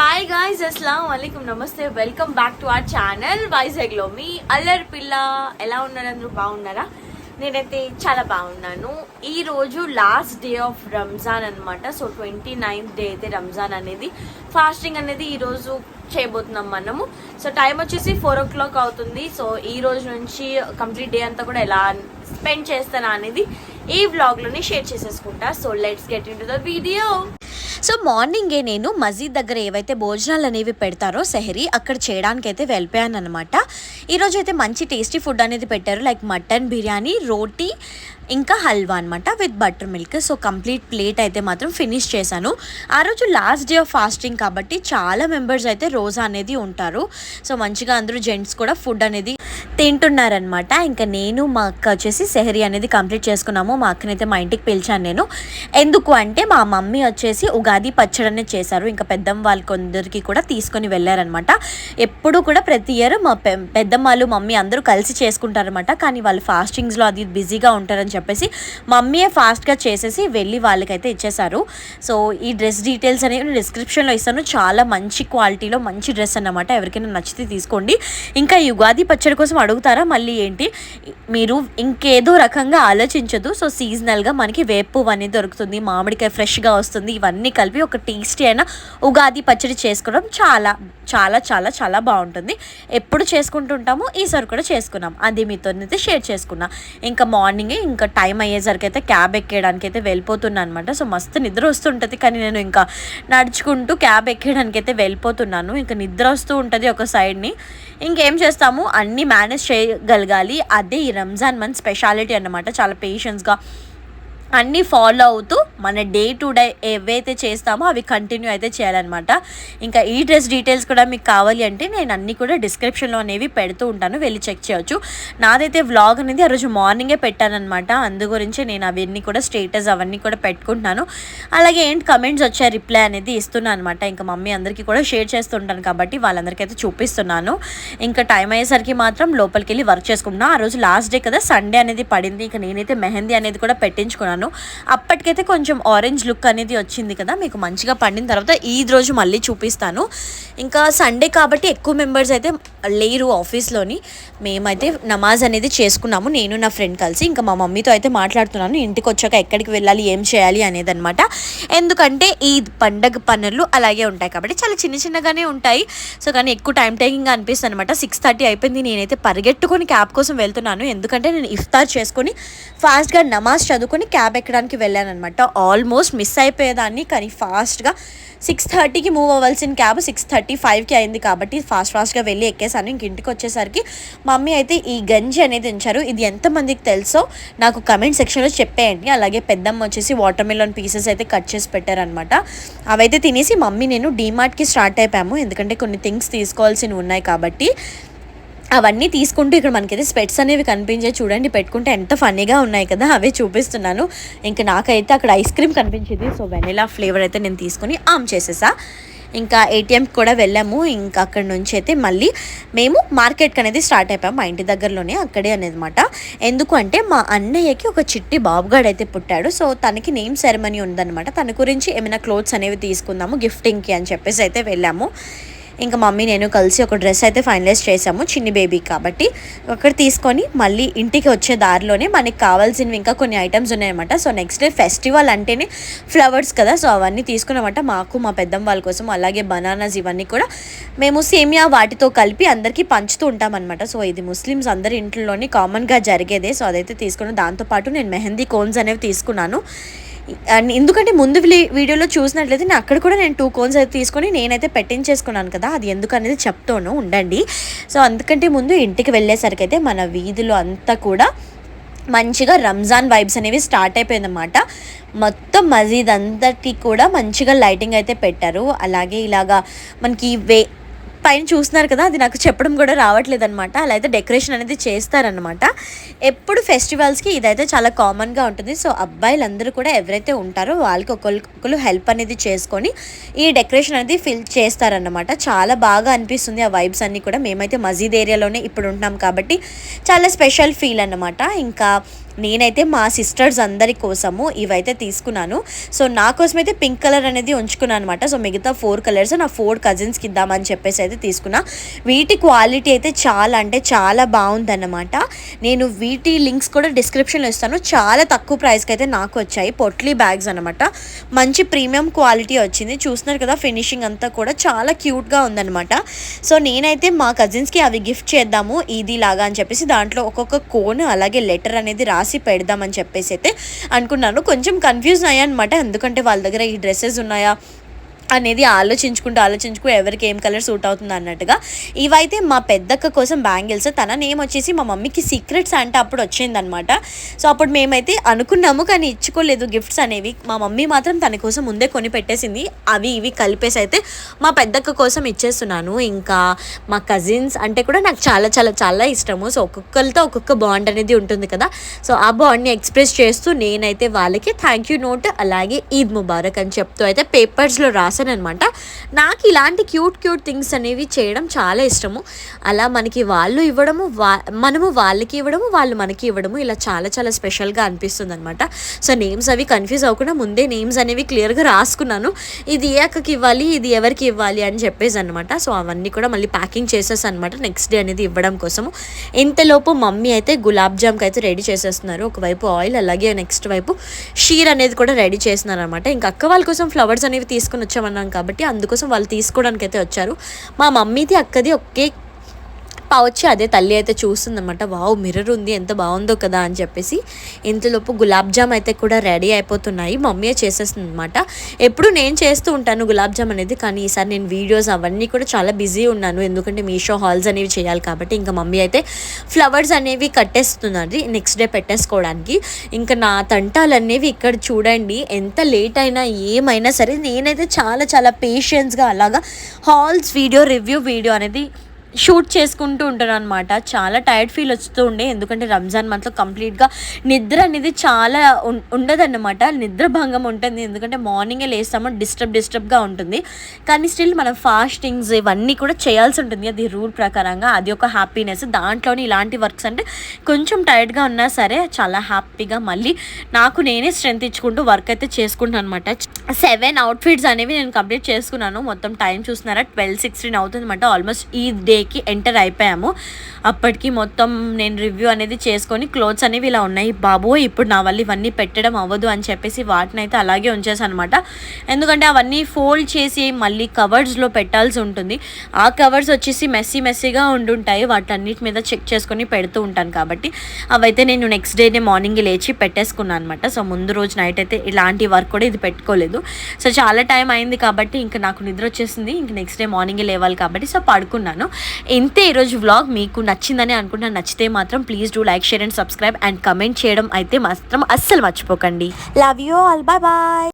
Hi guys, అస్సలాము అలైకుం, నమస్తే, welcome back to our channel వైజాగ్లో మీ అల్లరి పిల్ల. ఎలా ఉన్నారు? అందరూ బాగున్నారా? నేనైతే చాలా బాగున్నాను. ఈరోజు లాస్ట్ డే ఆఫ్ రంజాన్ అనమాట. సో 29th డే అయితే రంజాన్ అనేది, ఫాస్టింగ్ అనేది ఈరోజు చేయబోతున్నాం మనము. సో టైం వచ్చేసి 4 o'clock అవుతుంది. సో ఈ రోజు నుంచి కంప్లీట్ డే అంతా కూడా ఎలా స్పెండ్ చేస్తానా అనేది ఈ వ్లాగ్లోనే షేర్ చేసేసుకుంటా. So let's get into the video. So మార్నింగే నేను మస్జిద్ దగ్గర ఏవైతే భోజనాలు అనేవి పెడతారో సెహరీ, అక్కడ చేయడానికి అయితే వెళ్ళిపోయాను అనమాట. ఈరోజు అయితే మంచి టేస్టీ ఫుడ్ అనేది పెట్టారు, లైక్ మటన్ బిర్యానీ, రోటీ, ఇంకా హల్వా అనమాట with butter milk. So complete plate అయితే మాత్రం ఫినిష్ చేశాను. ఆ రోజు లాస్ట్ డే ఆఫ్ ఫాస్టింగ్ కాబట్టి చాలా మెంబర్స్ అయితే రోజా అనేది ఉంటారు. సో మంచిగా అందరూ జెంట్స్ కూడా ఫుడ్ అనేది తింటున్నారనమాట. ఇంకా నేను మా అక్క వచ్చేసి సెహరీ అనేది కంప్లీట్ చేసుకున్నాము. మా అక్కనైతే మా ఇంటికి పిలిచాను నేను. ఎందుకు అంటే మా మమ్మీ వచ్చేసి ఉగాది పచ్చడి అనేది చేశారు. ఇంకా పెద్దమ్మ వాళ్ళ కొందరికి కూడా తీసుకొని వెళ్ళారనమాట. ఎప్పుడు కూడా ప్రతి ఇయర్ మా పెద్దమ్మలు మమ్మీ అందరూ కలిసి చేసుకుంటారనమాట. కానీ వాళ్ళు ఫాస్టింగ్స్లో అది బిజీగా ఉంటారని చెప్పేసి మమ్మీయే ఫాస్ట్గా చేసేసి వెళ్ళి వాళ్ళకైతే ఇచ్చేసారు. సో ఈ డ్రెస్ డీటెయిల్స్ అనేవి డిస్క్రిప్షన్లో ఇస్తాను. చాలా మంచి క్వాలిటీలో మంచి డ్రెస్ అన్నమాట. ఎవరికైనా నచ్చితే తీసుకోండి. ఇంకా ఈ ఉగాది పచ్చడి కోసం అడుగుతారా మళ్ళీ ఏంటి, మీరు ఇంకేదో రకంగా ఆలోచించదు. సో సీజనల్గా మనకి వేపు పువ్వు అనేది దొరుకుతుంది, మామిడికాయ ఫ్రెష్గా వస్తుంది. ఇవన్నీ కలిపి ఒక టేస్టీ అయిన ఉగాది పచ్చడి చేసుకోవడం చాలా చాలా చాలా చాలా బాగుంటుంది. ఎప్పుడు చేసుకుంటుంటాము, ఈసారి కూడా చేసుకున్నాం. అది మీతో అయితే షేర్ చేసుకున్నా. ఇంకా మార్నింగే ఇంకా టైం అయ్యేసరికి అయితే క్యాబ్ ఎక్కేయడానికి అయితే వెళ్ళిపోతున్నాను అనమాట. సో మస్తు నిద్ర వస్తుంటుంది, కానీ నేను ఇంకా నడుచుకుంటూ క్యాబ్ ఎక్కేయడానికి అయితే వెళ్ళిపోతున్నాను. ఇంకా నిద్ర వస్తూ ఉంటుంది ఒక సైడ్ని. ఇంకేం చేస్తాము, అన్నీ మేనేజ్ చేయగలగాలి. అదే ఈ రంజాన్ మంత్ స్పెషాలిటీ అన్నమాట. చాలా పేషెన్స్గా అన్నీ ఫాలో అవుతూ మన డే టు డే ఏవైతే చేస్తామో అవి కంటిన్యూ అయితే చేయాలన్నమాట. ఇంకా ఈ డ్రెస్ డీటెయిల్స్ కూడా మీకు కావాలి అంటే నేను అన్నీ కూడా డిస్క్రిప్షన్లో అనేవి పెడుతూ ఉంటాను, వెళ్ళి చెక్ చేయొచ్చు. నాదైతే వ్లాగ్ అనేది ఆ రోజు మార్నింగే పెట్టానమాట. అందు గురించి నేను అవన్నీ కూడా స్టేటస్ అవన్నీ కూడా పెట్టుకుంటున్నాను. అలాగే ఏంటి కమెంట్స్ వచ్చాయి, రిప్లై అనేది ఇస్తున్నాను అనమాట. ఇంకా మమ్మీ అందరికీ కూడా షేర్ చేస్తుంటాను కాబట్టి వాళ్ళందరికీ అయితే చూపిస్తున్నాను. ఇంకా టైం అయ్యేసరికి మాత్రం లోపలికి వెళ్ళి వర్క్ చేసుకుంటున్నాను. ఆ రోజు లాస్ట్ డే కదా, సండే అనేది పడింది. ఇంకా నేనైతే మెహందీ అనేది కూడా పెట్టించుకున్నాను. అప్పటికైతే కొంచెం ఆరెంజ్ లుక్ అనేది వచ్చింది కదా, మీకు మంచిగా పండిన తర్వాత ఈద్ రోజు మళ్ళీ చూపిస్తాను. ఇంకా సండే కాబట్టి ఎక్కువ మెంబర్స్ అయితే లేరు ఆఫీస్లోని. మేమైతే నమాజ్ అనేది చేసుకున్నాము, నేను నా ఫ్రెండ్ కలిసి. ఇంకా మా మమ్మీతో అయితే మాట్లాడుతున్నాను ఇంటికి వచ్చాక ఎక్కడికి వెళ్ళాలి, ఏం చేయాలి అనేది అనమాట. ఎందుకంటే ఈ పండగ పనులు అలాగే ఉంటాయి కాబట్టి చాలా చిన్న చిన్నగానే ఉంటాయి. సో కానీ ఎక్కువ టైం టేకింగ్గా అనిపిస్తుంది అనమాట. 6:30 అయిపోయింది. నేనైతే పరిగెట్టుకొని క్యాబ్ కోసం వెళ్తున్నాను. ఎందుకంటే నేను ఇఫ్తార్ చేసుకొని ఫాస్ట్గా నమాజ్ చదువుకొని క్యాబ్ ఎక్కడానికి వెళ్ళాను అనమాట. ఆల్మోస్ట్ మిస్ అయిపోయేదాన్ని, కానీ ఫాస్ట్గా 6:30కి మూవ్ అవ్వాల్సిన క్యాబ్ 6:35కి అయింది కాబట్టి ఫాస్ట్గా వెళ్ళి ఎక్కేసాను. ఇంక ఇంటికి వచ్చేసరికి మమ్మీ అయితే ఈ గంజి అనేది ఉంచారు. ఇది ఎంతమందికి తెలుసో నాకు కమెంట్ సెక్షన్లో చెప్పేయండి. అలాగే పెద్దమ్మ వచ్చేసి వాటర్ మెలన్ పీసెస్ అయితే కట్ చేసి పెట్టారనమాట. అవైతే తినేసి మమ్మీ నేను డీమార్ట్కి స్టార్ట్ అయిపోయాము. ఎందుకంటే కొన్ని థింగ్స్ తీసుకోవాల్సినవి ఉన్నాయి కాబట్టి అవన్నీ తీసుకుంటూ ఇక్కడ మనకైతే స్పెట్స్ అనేవి కనిపించాయి. చూడండి, పెట్టుకుంటే ఎంత ఫన్నీగా ఉన్నాయి కదా, అవే చూపిస్తున్నాను. ఇంకా నాకైతే అక్కడ ఐస్ క్రీమ్ కనిపించింది. సో వెనిలా ఫ్లేవర్ అయితే నేను తీసుకొని ఆమ్ చేసేసా. ఇంకా ఏటీఎంకి కూడా వెళ్ళాము. ఇంకా అక్కడ నుంచి అయితే మళ్ళీ మేము మార్కెట్కి అనేది స్టార్ట్ అయిపోయాము. మా ఇంటి దగ్గరలోనే అక్కడే అనేదన్నమాట. ఎందుకు అంటే మా అన్నయ్యకి ఒక చిట్టి బాబుగాడు అయితే పుట్టాడు. సో తనకి నేమ్ సెరమనీ ఉందన్నమాట. తన గురించి ఏమైనా క్లోత్స్ అనేవి తీసుకుందాము గిఫ్టింగ్కి అని చెప్పేసి అయితే వెళ్ళాము. ఇంకా మమ్మీ నేను కలిసి ఒక డ్రెస్ అయితే ఫైనలైజ్ చేసాము, చిన్ని బేబీ కాబట్టి. అక్కడ తీసుకొని మళ్ళీ ఇంటికి వచ్చే దారిలోనే మనకి కావాల్సినవి ఇంకా కొన్ని ఐటమ్స్ ఉన్నాయన్నమాట. సో నెక్స్ట్ డే ఫెస్టివల్ అంటేనే ఫ్లవర్స్ కదా, సో అవన్నీ తీసుకున్నామంట మాకు, మా పెద్దమ్మ వాళ్ళ కోసం. అలాగే బనానాస్ ఇవన్నీ కూడా మేము సేమియా వాటితో కలిపి అందరికీ పంచుతూ ఉంటామన్నమాట. సో ఇది ముస్లిమ్స్ అందరి ఇంట్లోని కామన్గా జరిగేదే. సో అదైతే తీసుకున్నాను. దాంతోపాటు నేను మెహందీ కోన్స్ అనేవి తీసుకున్నాను. ఎందుకంటే ముందు వీడియోలో చూసినట్లయితే నేను అక్కడ కూడా నేను 2 కోన్స్ అయితే తీసుకొని నేనైతే పెట్టించేసుకున్నాను కదా, అది ఎందుకు అనేది చెప్తాను ఉండండి. సో అందుకంటే ముందు ఇంటికి వెళ్ళేసరికి అయితే మన వీధిలో అంతా కూడా మంచిగా రంజాన్ వైబ్స్ అనేవి స్టార్ట్ అయిపోయిందన్నమాట. మొత్తం మస్జిద్ అంతటి కూడా మంచిగా లైటింగ్ అయితే పెట్టారు. అలాగే ఇలాగా మనకి పైన చూస్తున్నారు కదా, అది నాకు చెప్పడం కూడా రావట్లేదు అనమాట. అలా అయితే డెకరేషన్ అనేది చేస్తారనమాట. ఎప్పుడు ఫెస్టివల్స్కి ఇదైతే చాలా కామన్గా ఉంటుంది. సో అబ్బాయిలందరూ కూడా ఎవరైతే ఉంటారో వాళ్ళకి ఒకరు హెల్ప్ అనేది చేసుకొని ఈ డెకరేషన్ అనేది ఫిల్ చేస్తారనమాట. చాలా బాగా అనిపిస్తుంది ఆ వైబ్స్ అన్నీ కూడా. మేమైతే మస్జిద్ ఏరియాలోనే ఇప్పుడు ఉంటున్నాం కాబట్టి చాలా స్పెషల్ ఫీల్ అన్నమాట. ఇంకా నేనైతే మా సిస్టర్స్ అందరి కోసము ఇవైతే తీసుకున్నాను. సో నా కోసం అయితే పింక్ కలర్ అనేది ఉంచుకున్నాను అనమాట. సో మిగతా 4 కలర్స్ నా 4 కజిన్స్కి ఇద్దామని చెప్పేసి అయితే తీసుకున్నా. వీటి క్వాలిటీ అయితే చాలా అంటే చాలా బాగుందన్నమాట. నేను వీటి లింక్స్ కూడా డిస్క్రిప్షన్లో ఇస్తాను. చాలా తక్కువ ప్రైస్కి అయితే నాకు వచ్చాయి. పొట్లీ బ్యాగ్స్ అనమాట. మంచి ప్రీమియం క్వాలిటీ వచ్చింది. చూస్తున్నారు కదా ఫినిషింగ్ అంతా కూడా చాలా క్యూట్గా ఉందన్నమాట. సో నేనైతే మా కజిన్స్కి అవి గిఫ్ట్ చేద్దాము ఇది లాగా అని చెప్పేసి దాంట్లో ఒక్కొక్క కోన్ అలాగే లెటర్ అనేది రాసి పెడదామని చెప్పేసి అయితే అనుకున్నాను. కొంచెం కన్ఫ్యూజ్ అయ్యాను అనమాట. ఎందుకంటే వాళ్ళ దగ్గర ఈ డ్రెస్సెస్ ఉన్నాయా అనేది ఆలోచించుకుంటూ ఎవరికి ఏం కలర్ సూట్ అవుతుంది అన్నట్టుగా. ఇవైతే మా పెద్దక్క కోసం బ్యాంగిల్స్. తన నేమ్ వచ్చేసి మా మమ్మీకి సీక్రెట్స్ అంటే అప్పుడు వచ్చిందనమాట. సో అప్పుడు మేమైతే అనుకున్నాము కానీ ఇచ్చుకోలేదు గిఫ్ట్స్ అనేవి. మా మమ్మీ మాత్రం తన కోసం ముందే కొని పెట్టేసింది. అవి ఇవి కలిపేసి అయితే మా పెద్దక్క కోసం ఇచ్చేస్తున్నాను. ఇంకా మా కజిన్స్ అంటే కూడా నాకు చాలా చాలా చాలా ఇష్టము. సో ఒక్కొక్కరితో ఒక్కొక్క బాండ్ అనేది ఉంటుంది కదా. సో ఆ బాండ్ని ఎక్స్ప్రెస్ చేస్తూ నేనైతే వాళ్ళకి థ్యాంక్ యూ నోట్ అలాగే ఈద్ ముబారక్ అని చెప్తూ అయితే పేపర్స్లో అనమాట. నాకు ఇలాంటి క్యూట్ థింగ్స్ అనేవి చేయడం చాలా ఇష్టము. అలా మనకి వాళ్ళు ఇవ్వడము మనము వాళ్ళకి ఇవ్వడము వాళ్ళు మనకి ఇవ్వడము ఇలా చాలా చాలా స్పెషల్గా అనిపిస్తుంది అనమాట. సో నేమ్స్ అవి కన్ఫ్యూజ్ అవ్వకుండా ముందే నేమ్స్ అనేవి క్లియర్గా రాసుకున్నాను. ఇది ఏ అక్కకి ఇవ్వాలి ఇది ఎవరికి ఇవ్వాలి అని చెప్పేసి అనమాట. సో అవన్నీ కూడా మళ్ళీ ప్యాకింగ్ చేసేసి అనమాట నెక్స్ట్ డే అనేది ఇవ్వడం కోసము. ఇంతలోపు మమ్మీ అయితే గులాబ్ జామ్కి అయితే రెడీ చేసేస్తున్నారు. ఒకవైపు ఆయిల్ అలాగే నెక్స్ట్ వైపు షీర్ అనేది కూడా రెడీ చేస్తున్నారు అనమాట. ఇంకా అక్క వాళ్ళ కోసం ఫ్లవర్స్ అనేవి తీసుకుని వచ్చామన్నాం కాబట్టి అందుకోసం వాళ్ళు తీసుకోవడానికి అయితే వచ్చారు. మా మమ్మీది అక్కది ఒకే పౌచ్ అదే తల్లి అయితే చూస్తుందన్నమాట. వావ్ మిర్రర్ ఉంది ఎంత బాగుందో కదా అని చెప్పేసి. ఇంతలోపు గులాబ్ జామ్ అయితే కూడా రెడీ అయిపోతున్నాయి. మమ్మీ చేసేస్తుంది అనమాట. ఎప్పుడు నేను చేస్తూ ఉంటాను గులాబ్ జామ్ అనేది, కానీ ఈసారి నేను వీడియోస్ అవన్నీ కూడా చాలా బిజీ ఉన్నాను. ఎందుకంటే మీషో హాల్స్ అనేవి చేయాలి కాబట్టి. ఇంకా మమ్మీ అయితే ఫ్లవర్స్ అనేవి కట్టేస్తున్నది నెక్స్ట్ డే పెట్టేసుకోవడానికి. ఇంకా నా తంటాలు అనేవి ఇక్కడ చూడండి. ఎంత లేట్ అయినా ఏమైనా సరే నేనైతే చాలా చాలా పేషెన్స్గా అలాగా హాల్స్ వీడియో రివ్యూ వీడియో అనేది షూట్ చేసుకుంటూ ఉంటాను అనమాట. చాలా టైర్డ్ ఫీల్ వస్తూ ఉండే. ఎందుకంటే రంజాన్ మంత్లో కంప్లీట్గా నిద్ర అనేది చాలా ఉండదన్నమాట. నిద్ర భంగం ఉంటుంది. ఎందుకంటే మార్నింగే లేస్తామో డిస్టర్బ్గా ఉంటుంది. కానీ స్టిల్ మనం ఫాస్టింగ్స్ ఇవన్నీ కూడా చేయాల్సి ఉంటుంది. అది రూల్ ప్రకారంగా. అది ఒక హ్యాపీనెస్. దాంట్లోని ఇలాంటి వర్క్స్ అంటే కొంచెం టైర్డ్గా ఉన్నా సరే చాలా హ్యాపీగా మళ్ళీ నాకు నేనే స్ట్రెంత్ ఇచ్చుకుంటూ వర్క్ అయితే చేసుకుంటాను అనమాట. 7 అవుట్ఫిట్స్ అనేవి నేను కంప్లీట్ చేసుకున్నాను. మొత్తం టైం చూస్తున్నారా 12:16 అవుతుంది అనమాట. ఆల్మోస్ట్ ఈ డేకి ఎంటర్ అయిపోయాము. అప్పటికి మొత్తం నేను రివ్యూ అనేది చేసుకొని క్లోత్స్ అనేవి ఇలా ఉన్నాయి. బాబోయ్ ఇప్పుడు నా వల్ల ఇవన్నీ పెట్టడం అవ్వదు అని చెప్పేసి వాటిని అయితే అలాగే ఉంచేసాను అనమాట. ఎందుకంటే అవన్నీ ఫోల్డ్ చేసి మళ్ళీ కవర్స్లో పెట్టాల్సి ఉంటుంది. ఆ కవర్స్ వచ్చేసి మెస్సీగా ఉండుంటాయి. వాటన్నిటి మీద చెక్ చేసుకొని పెడుతూ ఉంటాను కాబట్టి అవైతే నేను నెక్స్ట్ డేనే మార్నింగ్ లేచి పెట్టేసుకున్నాను అనమాట. సో ముందు రోజు నైట్ అయితే ఇలాంటి వర్క్ కూడా ఇది పెట్టుకోలేదు. సో చాలా టైం అయింది కాబట్టి ఇంకా నాకు నిద్ర వచ్చేసింది. ఇంక నెక్స్ట్ డే మార్నింగే లేవాలి కాబట్టి సో పడుకున్నాను. ఇంతే ఈరోజు వ్లాగ్. మీకు నచ్చిందని అనుకుంటున్నాను. నచ్చితే మాత్రం please do like share and subscribe and comment చేయడం అయితే మాత్రం అస్సలు మర్చిపోకండి. Love you all. Bye bye.